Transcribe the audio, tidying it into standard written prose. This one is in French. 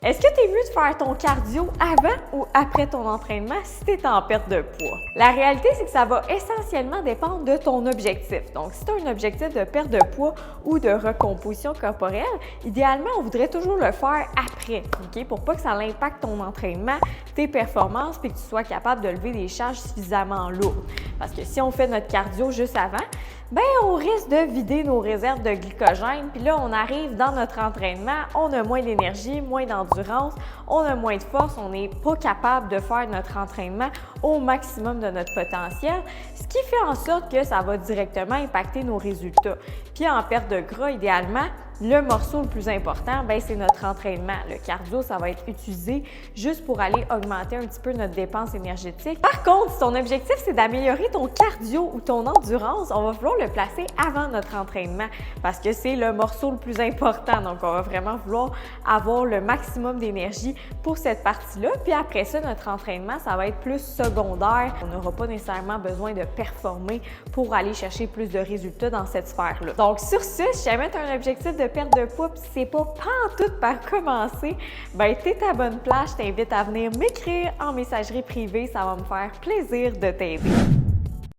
Est-ce que tu es mieux de faire ton cardio avant ou après ton entraînement si tu es en perte de poids? La réalité, c'est que ça va essentiellement dépendre de ton objectif. Donc, si tu as un objectif de perte de poids ou de recomposition corporelle, idéalement, on voudrait toujours le faire après, OK? Pour pas que ça impacte ton entraînement, tes performances, puis que tu sois capable de lever des charges suffisamment lourdes. Parce que si on fait notre cardio juste avant, ben on risque de vider nos réserves de glycogène, puis là, on arrive dans notre entraînement, on a moins d'énergie, moins d'endurance, on a moins de force, on n'est pas capable de faire notre entraînement au maximum de notre potentiel, ce qui fait en sorte que ça va directement impacter nos résultats. Puis en perte de gras, idéalement, le morceau le plus important, ben c'est notre entraînement. Le cardio, ça va être utilisé juste pour aller augmenter un petit peu notre dépense énergétique. Par contre, si ton objectif, c'est d'améliorer ton cardio ou ton endurance, on va vouloir le placer avant notre entraînement parce que c'est le morceau le plus important. Donc, on va vraiment vouloir avoir le maximum d'énergie pour cette partie-là. Puis après ça, notre entraînement, ça va être plus secondaire. On n'aura pas nécessairement besoin de performer pour aller chercher plus de résultats dans cette sphère-là. Donc, sur ce, si jamais tu as un objectif de perte de poids puis c'est pas pantoute par commencer, ben t'es à bonne place. Je t'invite à venir m'écrire en messagerie privée. Ça va me faire plaisir de t'aider.